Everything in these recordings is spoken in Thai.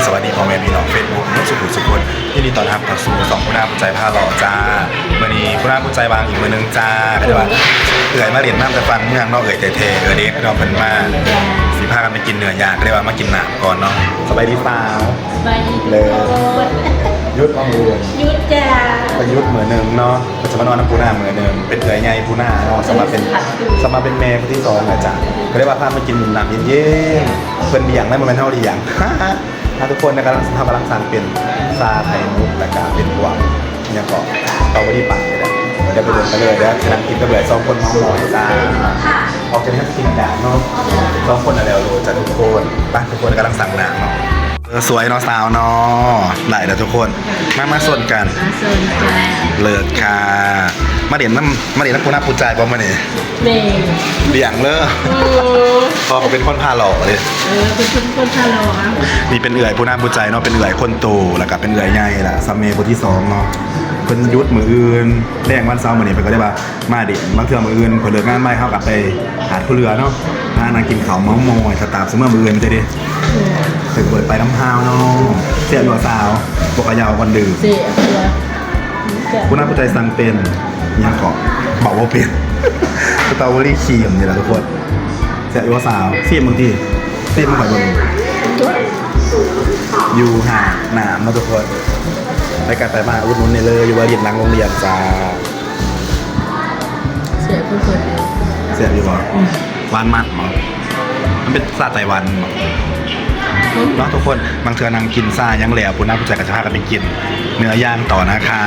สวัสดีพ่อแม่พี่น้องเฟซบุ๊กนักสุขุมสุขคนที่นี่ตอนรับเข้าสู่สองผู้น่าผู้ใจผ้าหล่อจ้าวันนี้ผู้น่าผู้ใจบางอีกมือนึงจ้าก็จะว่าเอื่อยมาเรียนน้ำจะฟังเมืองนอกเอื่อยเทเด็กเราเป็นมาสีผ้ากันไปกินเนื้อย่างก็ได้ว่ามากินหนามก่อนเนาะสบายดีเปล่าสบายดีเลยยุดมองดูยุดจ้าไปยุดเหมือนหนึ่งเนาะจะมานอนน้ำปูน่าเหมือนหนึ่งเป็นเอื่อยไงปูน่าเนาะสมาเป็นแม่คนที่สองนะจ๊ะก็ได้ว่าพามากินหนามเย็นๆเพิ่นเบี่ยงได้โมเมนต์เท่าเดียงทุกคนนะครับทำกำลังสั่งเป็นซาไข่มุกแต่กาเป็นบวกเนี่ยก็เอาไว้ที่ปากเลยนะเดี๋ยวไปเดินไปเลยเดี๋ยวกำลังกินกระเบื้องสองคนมองมองจ้าออกจะให้กินด่างเนาะสองคนอะไรเอาโรจะทุกคนบ้านทุกคนกำลังสั่งหนังเนาะสวยเนาะสาวเนาะหลายเด้อทุกคนมาส่วนกันเลิศค่ะมาเด่นน้ำปูน่าปูใจป่ะมาเนี่ยเบี่ยงเลยพอเขาเป็นคนพาหล่อเลยเป็นคนพาหล่อนี่เป็นเอื่อยปูน่าปูใจเนาะเป็นเอื่อยคนโตแล้วก็เป็นเอื่อยใหญ่ละซัมเมย์คนที่สองเนาะเป็นยุทธมืออื่นแรงวันเสาร์มือนี้ไปก็ได้ป่ะมาเด่นบางเทื่อมืออื่นผลเลือกงานไม่เข้ากับไปหาผู้เรือเนาะนางกินข้าวเมาส์มอยสตาร์เสมอมืออื่นจะดิถึงเปิดไปน้ำพาวเนาะเสียบหัวสาวปกยาวคนดื่มปูน่าปูใจสั่งเป็นยังเกาะบอกว่าเป็นสตรอเบอรี่ครีมนี่แหละทุกคนเสียหัวสาวเสียบบางทีเสียบมันก่อนบนอยู่ห่างหนามนะทุกคนไปกันไปมาอุดหนุนเนี่ยเลยอยู่ว่าเรียนหลังโรงเรียนจ้าเสียผู้คนเสียอยู่บ่หวานมันมั้งมันเป็นซาไต้หวันเนาะทุกคนบางเทื่อนางกินซ่ายังแหลวปูน่าผู้ใจกับจะพากันไปกินเนื้อย่างต่อนะคะ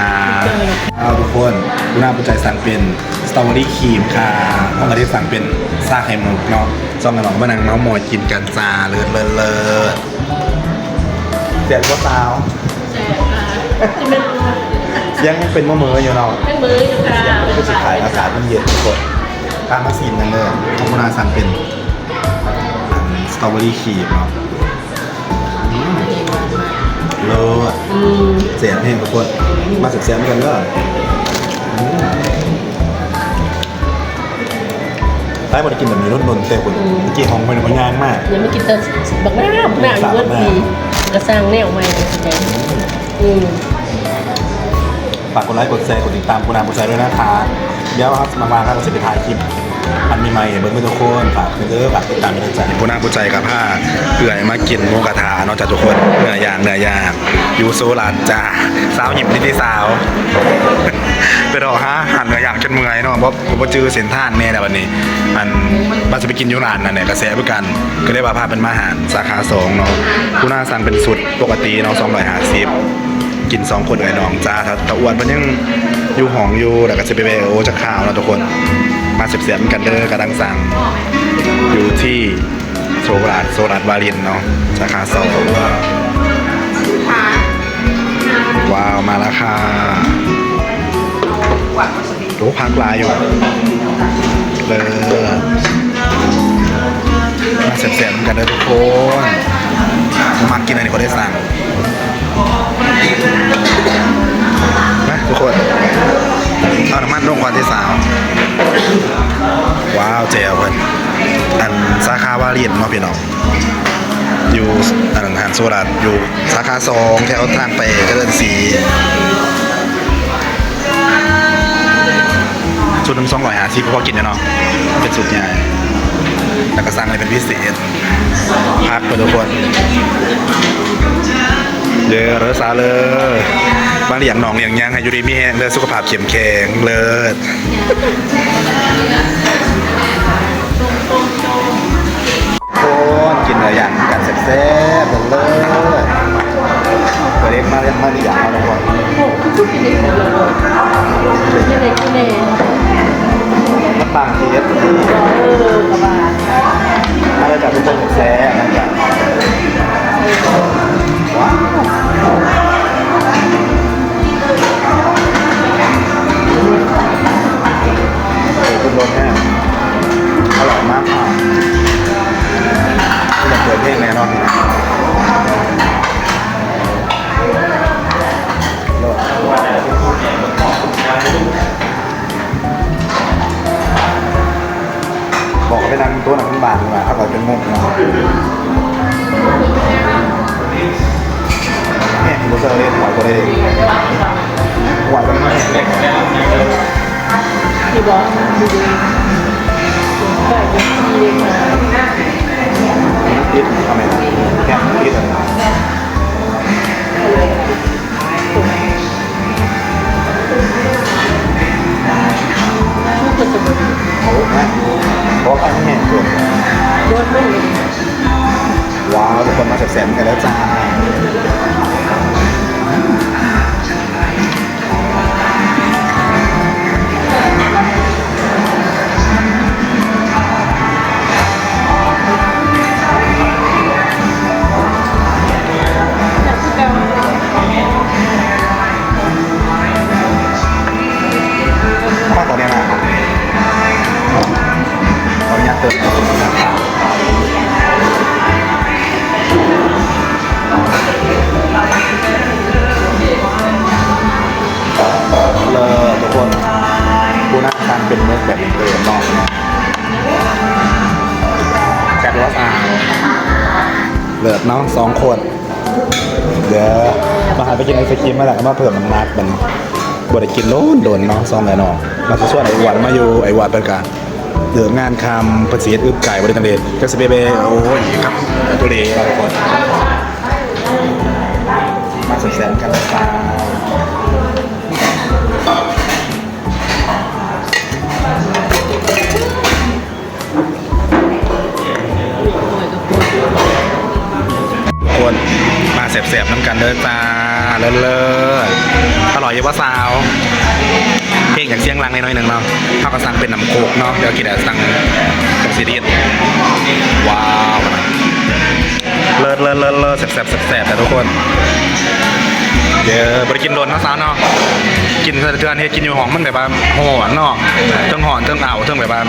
เอาทุกคนปูน่าผู้ใจสั่งเป็นสตรอเบอรี่ครีมค่ะห้องกะทิสั่งเป็นซาไข่มุกเนาะซ่อมกันหนองมะนางเมาส์มอยกินกันจ้าเลิศเสียงก็สาวยังเป็นมะเมยอยู่เนาะเป็นมืออยู่ค่ะยังเป็นสุดท้ายอากาศมันเย็นทุกคนการมาซีนนั่นเลยห้องปูน่าสั่งเป็นสตรอเบอรี่ครีมเนาะโลเสียงเพลงทุกคนมาสึกเสียงกันก็ได้บริกินแบบนี้รสนนเต็มคนกี่ห้องเป็นคนงานมากยังไม่กินแต่บักหน้าอยู่เมื่อปีกระซังแนวใหม่ฝากกดไลค์กดแชร์กดติดตามปูนาปูใจด้วยนะคะเดี๋ยวครับบางๆเราจะไปถ่ายคลิปอันมีไมค์เบิร์ดไม่ทุกคนฝากเด้อฝากติดตามด้วยจ้ะปูนาปูใจกับผ้าเอื่อยมากินหมูกระทะเนาะจ้ะทุกคนเนื้อย่างยูโซลานจ้าสาวหยิบที่สาวไปรอฮะหันเนื้อย่างจนเมื่อยเนาะเพราะผมจื้อเส้นทางแน่แล้ววันนี้มันจะไปกินยูนานนั่นแหละกระแสเพื่อกันก็ได้ว่าพาเป็นมาหารสาขา2เนาะปูนาสั่งเป็นสุดปกติเนาะ250กิน2คนไอ้น้องจ้าถ้าอ้วนมันยังอยู่ห้องอยู่แล้วก็จะไปโอจะข่าวนะทุกคนมาเสียบกันเด้อกระดังสั่งอยู่ที่โซลัดวารินเนาะสาขา2ว้าวมาแล้วค่ะโอ้พักลายอยู่เลยมาเสียบกันเด้อทุกคนมากินอะไรก็ได้สั่งนะทุกคนเอาน้ำมันลงก่อนที่สาวว้าวเจ๋อเพิ่นอันสาขาวาเรียนเนาะพี่น้องอยู่อันหันโซลัดอยู่สาขา2แถวทางไปเจริญศรีชุดหนึ่ง250เพราะกินเนาะเป็นสุดใหญ่แล้วก็สั่งอะไรเป็นพิเศษพักเพื่อนทุกคนเยอะเรอซาเลยบางอย่างหนองอย่างยังให้อยู่ดีมีแห้งเลยสุขภาพเข้มแข็งเลิศโคนกินอะไรอย่างกันแซ่บๆเลิศตัวเล็กมาเรียกมาดีอย่างเราทุกคนมาต่างทีเอสที่มาเลยจากทุกคนแซ่บนะครับว้าวคุณโดนแห้งอร่อยมากค่ะคุณจะเปิดเพลงแน่นอนบอกไปนั่งตัวหนังบานดีกว่าถ้าเราเป็นมุกนะ เลยหวานมันไม่แห้ง ที่บอกดูดีใส่เป็นทีเลยค่ะ ติดทำไมแค่ติดอะไร ทุกคนจะบอก โอ้แม่เพราะข้าวแห้งเกิน โดนไม่เลย ว้าวทุกคนมาแสบๆกันแล้วจ้าข้าวตอนนี้นะตอนนี้เติมนะครับเลยทุกคนกูน่าทานเป็นเนื้อแบบเดิมเนาะแคทวอสอาเลิศเนาะ2 คนเดี๋ยวมาหาไปกินไอศครีมมาแหละมาเพิ่มน้ำหนักมันบริกินโดนเนาะ2 แน่นอนมาจะชวนไอ้วันมาอยู่ไอ้วันเป็นการเดิมงานคำประสิทธิ์อึบไก่บริการเดชก็สเปเบโอ้ยครับตัวเลี้ยทุกคนมาแสนกันจ้าคนมาแสบๆน้ำกันเดินตาเลิศๆอร่อยเยอะว่าสาวเพลงจากเสียงรังน้อยๆหนึ่งเนาะเขาก็สั่งเป็นน้ำโคกเนาะเดี๋ยวกินแต่สั่งจากซีรีส์ว้าวเลิศแสบแต่ทุกคนเดี๋ยวบริกินโดนทั้งสาวเนาะกินเทือนเฮ็ดกินอยู่ห้องมันแบบว่าหอนเนาะเทิงหอนเทิงเอาเทิงแบบว่า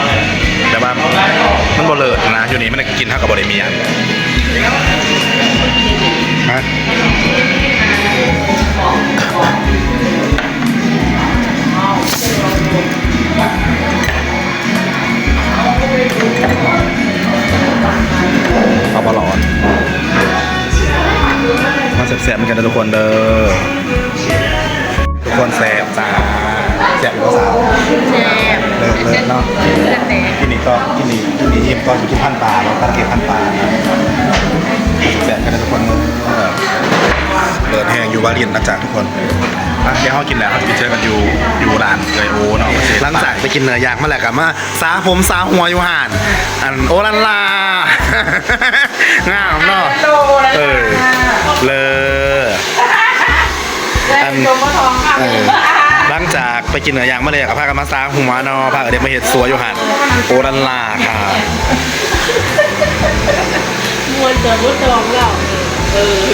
มันบ่เลิศนะอยู่นี่มันกินเท่ากับบริเมียฮะเอาบอลอนมาแสบๆเหมือนกันนะทุกคนเด้อทุกคนแสบจ้าแสบอยู่ก็สาว แซ่บ เลิศเนาะกินนี่อิ่มก็อยู่ที่พันปลาเราตั้งเก็บพันปลาแสบกันนะทุกคนเลิศแห้งอยู่วาเรียนนะจ๊ะทุกคนเดี๋ยวเขากินแล้วเขาจะไปเจอกันอยู่ร้านเลยโอเนาะหลังจากไปกินเนื้อย่างมาแล้วกับมาสาผมสาหัวอยู่ห่านอันโอลันลางามเนาะเลย อันหลังจากไปกินเนื้อย่างมาเลยกับพากันมาซาหัวเนาะพากันเด็กมาเห็ดสวยอยู่หันโอรันลาค่ะ มวนเจอมุดตองแล้ว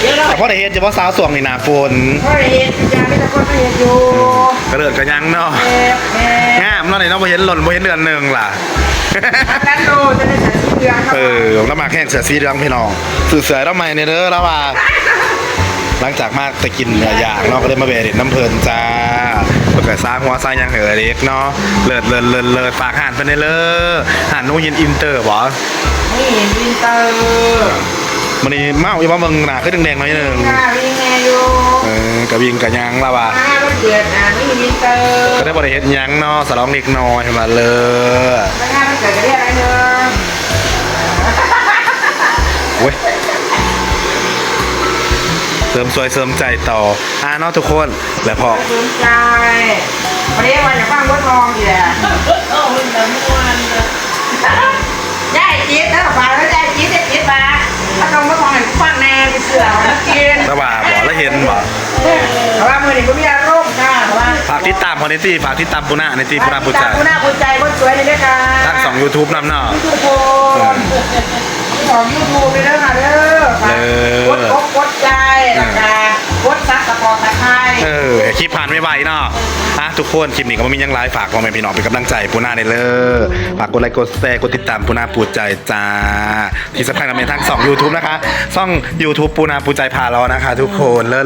เดี๋ยวเรา แต่พ่อได้เห็ดเฉพาะสาวสวงนี่นาฝน พ่อเห็นยาไม่ตะโกนเห็นอยู่ กระเดิดกระยังเนาะงามเนาะไหนเนาะบ่เห็นหล่นบ่เห็นเดือนหนึ่งล่ะ นั่นดูจะได้ใส่สีเหลือง ผมก็มาแข่งเสือสีเหลืองพี่น้องสื่อเสือแล้วไหมเนี่ยเด้อแล้วว่าหลังจากมาไปกินเนื้อย่างเนาะก็เลยมาเบรดน้ำเพลินจ้าเปิดสร้างหัวสร้างยังเหลือเล็กเนาะเลิศฝากห่านไปในเลิศห่านนู้ยินอินเตอร์บ่ ไม่เห็นวินเตอร์ มันนี่เมาอยู่ว่ามึงหนาขึ้นแดงๆหน่อยนึง วิ่งแงอยู่ กระวิงกระยังแล้วว่ะ มันเกิดไม่เห็นวินเตอร์ ก็ได้บริเฮ็ดยังเนาะสลองเล็กน้อยมาเลย ไม่ง่ายมันเกิดจะเรียกอะไรเนอะ เว้ยเสริมสวยเสริมใจต่อเนาะทุกคนแล้วพอ สนใจวันนี้วันจะฟังวัดทองอยู่แหละโอ้ยน้ำมันย่ายจี๊ดนะฟ้าแล้วย่ายจี๊ดจะจี๊ดมาถ้าต้องวัดทองเห็นฟังแน่ไปเสือมากิน ระว่าบ่แล้วเห็นบ่ เพราะว่ามือนี่ก็มีอารมณ์ค่ะเพราะว่า ฝากติดตามคนในที่ฝากติดตามปูนาในที่ปูนาปูจ่า ผู้น่าผู้ใจคนสวยเลยนะคะ ทั้ง2 YouTube นำเนาะ ทุกคนของยูทูบเลยนะคะเด้อกดใจนะคะกดซักกระบอกตะไคร้ คลิปผ่านไม่ไหวเนาะทุกคนคลิปนี้ก็ไม่มียังไลฟ์ฝากพ่อแม่พี่น้องเป็นกำลังใจปูนาในเด้อฝากกดไลค์กดแชร์กดติดตามปูนาปูใจจ้าที่สำคัญก็มีทั้ง2 YouTube นะคะช่อง YouTube ปูนาปูใจพาเรานะคะ ทุกคนเลิศ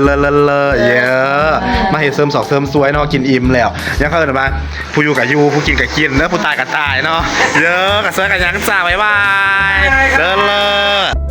เยอะมาเห็นเสริมสอกเสริมสวยเนาะกินอิ่มแล้วยังเข้าเดินมาผู้อยู่กับยูผู้กินกับกินเนื้อผู้ตายกับตายเนาะเยอะกับสวยกับยังจ้าบ๊ายบายเลิศ